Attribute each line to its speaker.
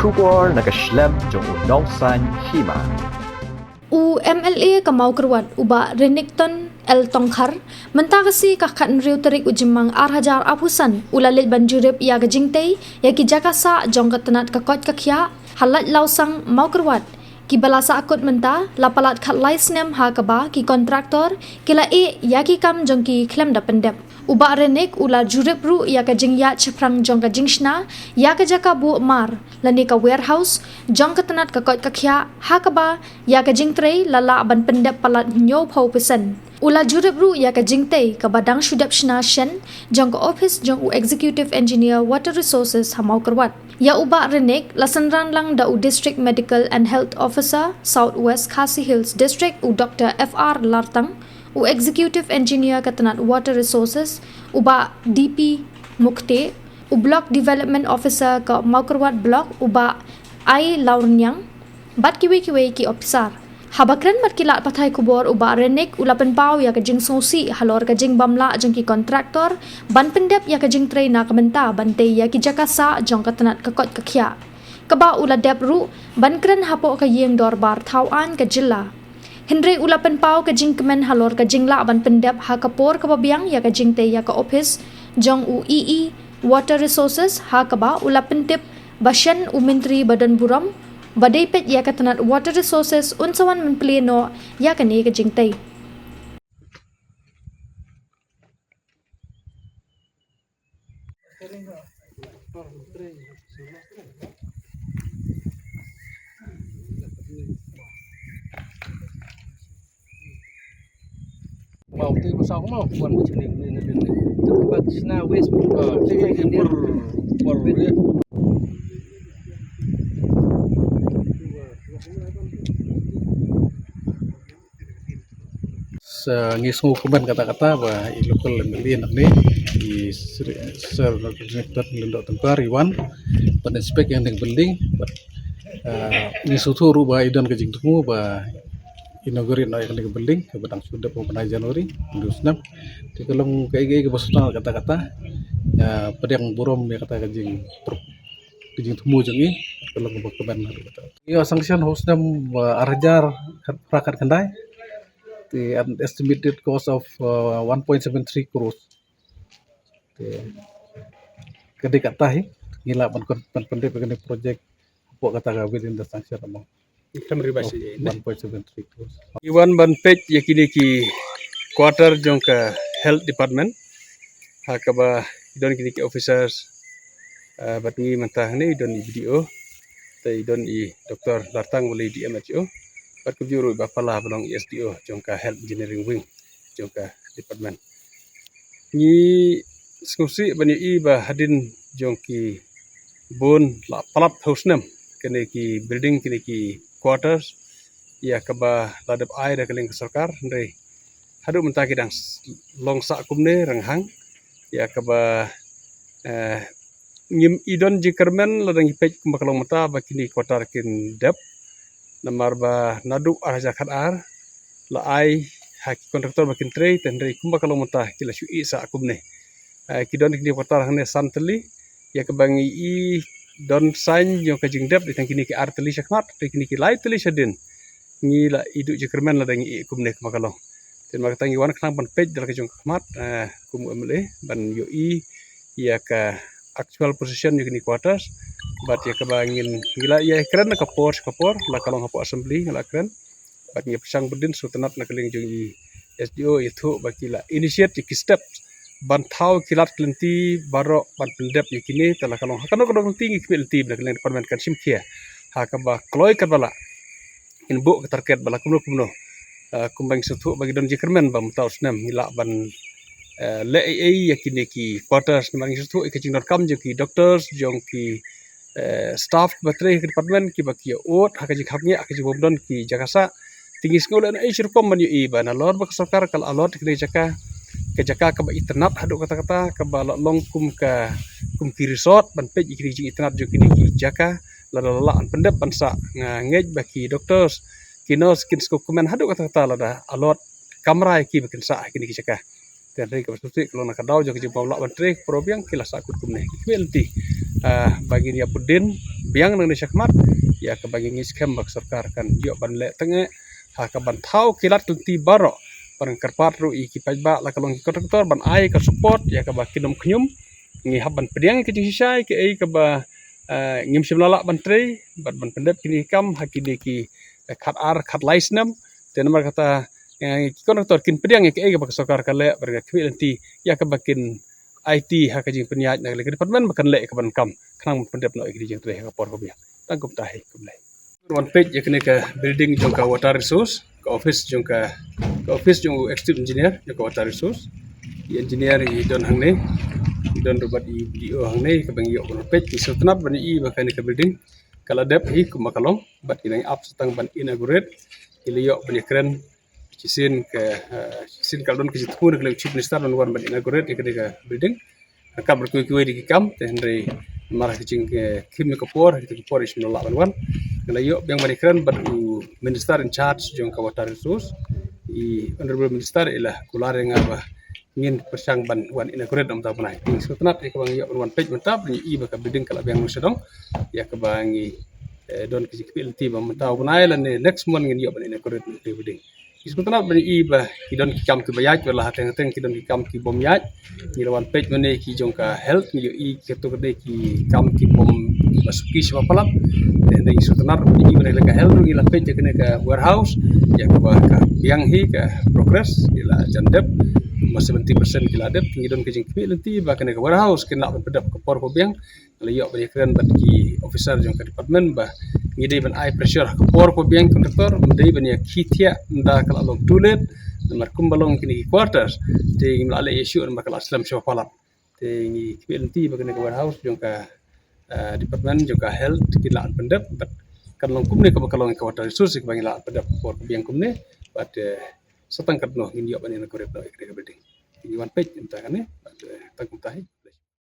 Speaker 1: Shubor nakaslem jong unongsan hima.
Speaker 2: MLA kamau kerwat uba Renekton El Tongkhar mentakasi kakak nriu terik ujimang arhajar apusan ulalit banjurip ya gajingtei ya ki jakasa jong ketenat kakot kakya halat lausang mau kerwat ki balasa akut menta lapalat khat laisnem ha kaba ki kontraktor kila ya ki kam jong ki klem da pendep uba renek ula jurip ru ya ka jing ya cheprang jong ka jingshna ya ka jaka bu mar lani ka warehouse jong ka tenat ka kot ka khya ha ka ba ya ka jing trei lala ban pendep palat nyo phau pesen ula jurip ru ya ka jing tei ka badang shudap shna shen jong ka office jong u executive engineer water resources hamau kerwat ya uba renek lasanran lang da u district medical and health officer southwest Khasi Hills district u Dr. FR Lartang u executive engineer katanat water resources uba DP Mukte u block development officer ka Maukerwat block uba I Laurnyang bat kiwi ki officer habakran markilat pathai kubor uba renek ulapan pau ya kajing sosi halor kajing bamla jeng ki kontraktor ban pendep ya kajing train na kamenta bante ya ki jakasa jong katanat kakot kakya kaba ula dep ru bankran hapo ka yeng dorbar thawan ka jilla Henry ulapan pau ka jing kemen halor ka jing la ban pendep ha kapor ka babiang ya ka jing te ya ka office jong UEE water resources ha ka ba ulapan tip basyan menteri badan buram badai pet ya ka tanat water resources unsawan men pleno ya ka ne ka jing te
Speaker 3: mau tu besar mau buat macam ni tempat sina west por dia ngisngu kuban kata-kata bah local million ni di ser connected lendok tempar iwan pada spek yang dengan building ngisutu rubah idan kejing temu bah inaugurin naik ke building ke batang sudah pada Januari 2006 di kalong kayak personal kata-kata ya pedang burom ya kata kejing temu jengi kalong keban kata iya sanction hostnya arjar prakat kendai the estimated cost of 1.73 crores kede kata gila pan pendek project apa kata within the sanction amount
Speaker 4: Ribasi
Speaker 3: 1.73 crores.
Speaker 4: Iwan ban page yakini ki quarter jong ka health department hakaba idon kini ki officers batni mentah ni idon i video tai idon i Dr. Lartang boleh di MHO bat ku juru bapala belong SDO jong ka health engineering wing jong ka department ni skusi bani i ba hadin jong ki bon la palap house nam kene ki building kene ki quarters ya kaba ladap air da keling sarkar ndai hadu mentaki dang longsa kumne ranghang ya kaba ngim idon jikermen ladang ipej kumbakalong mata bakini quarter kin dep namar ba nadu arja khat ar la ai haki kontraktor bakin trei tendrei kumbakalong mata kila shu isa kumne kidon kini quarter hane santeli ya kabangi i don sign yang kajing dep di tangkini ki arteli sakmat di kini ki lai teli sadin ngila idu jekermen la dangi kumne makalong ten makatangi wan klang ban page dal kajung kmat kum emle ban yo i ya ka actual position yang kini quarters bat ya kabangin ngila ya keren ka kapor la kalong hapo assembly ngila keren bat ya pesang bedin sutenat na keling jung i SDO itu bakila initiate ki step ban thau kilat klenti baro ban pendep yakini telah kalong kadang tinggi klenti bla kelen department kan simkia ha ka ba kloy ka bala in bu ka target bala kumno kumbang sutu bagi don jikermen bam tau snam hila ban le ai yakini ki quarters mang sutu ke jing kam je ki doctors jong ki staff batre ke department ki bakia ot ha ka jing haknya ka jing bomdon ki jakasa tinggi sekolah na ai shirkom man yu i ban alor ba sarkar kal alor ke jaka kejaka ka internet hadu kata-kata ka ba long kum ki resort ban page ikri jing internet jo kini ki jaka lala an pendep bansa ngej baki doctors kino skin sko kumen hadu kata-kata lada alot kamera ki bakin sa kini ki jaka dan rei ke susi kalau nak kadau jo ke jempau lak bantre probiang kila sakut kumne kibelti bagi dia pudin biang nang Indonesia kemat ya ke bagi ngis kem bak sarkar kan jo ban le tenge ha ka ban thau kilat tunti baro parang karpat ru i ki pajba la kalong kontraktor ban ai ka support ya ka ba kinom knyum ngi haban pediang ke jisai ke ai ka ba ngim simlala bantre ban pendep kini kam hakini ki khat ar khat laisnam dan nomor kata kontraktor kin pediang ke ai ka ba sarkar kale berga kibelti ya ka bakin IT ha ka jing penyaj na le department bakan le ka ban kam khnang pendep no ikri jing tre ka por ko biang tangkup tahi kumlai one page yakni ka building jong ka water resource ka office jong executive engineer jong ka water resource i engineer i don hangne i don robat i BDO hangne ka bang yo one page i sutnap ban i bakan ka building kala dep hi kuma kalong bat inang up setang ban inaugurate iliyo ban keren cisin kaldon ke jitpun ke chief minister non wan ban inaugurate ka building ka berkuy-kuy di kam tenre marah kecing ke kim ke por is no lawan wan kala yo yang ban keren ban minister in charge jong ka water resource i honorable minister ila kulare ngaba ngin persang ban wan inaugurate dam ta panai ting sutnat ke bang yo wan page mantap ni i ka building kala yang musedong ya ke bangi don ke jikpilti bam ta panai la ne next month ngin yo ban inaugurate building isutnat ban i ba kidon ki kam ki bayaj wala hateng kidon ki kam ki bom yaj ni lawan page mane ki jong ka health ni yo i keto kede ki kam ki bom masuki siapa palap dan isutnat ban i ban ka health ni la page kene ka warehouse ya ka yang hi ka progress ila jandep mas 70% kila dep ngidon ke jing kpi lenti ba kene ka warehouse kena ban pedap ka por ko biang la yo ban keren ban ki officer jong ka department ba ngide ban ai pressure ka por ko biang kontraktor mdei ban ya khitia nda kala long tulet mar kumbalong kini quarters te ngim ala issue mar kala aslam sho palap te ngi kpi lenti ba kene ka warehouse jong ka department jong ka health kila pendap bat kan long kumne ka bakalong ka water resource ka bangila pendap por ko biang kumne bat setang kadno ngin yo ban ina korep do ikre ka building ini one page entah kan tangkum tahi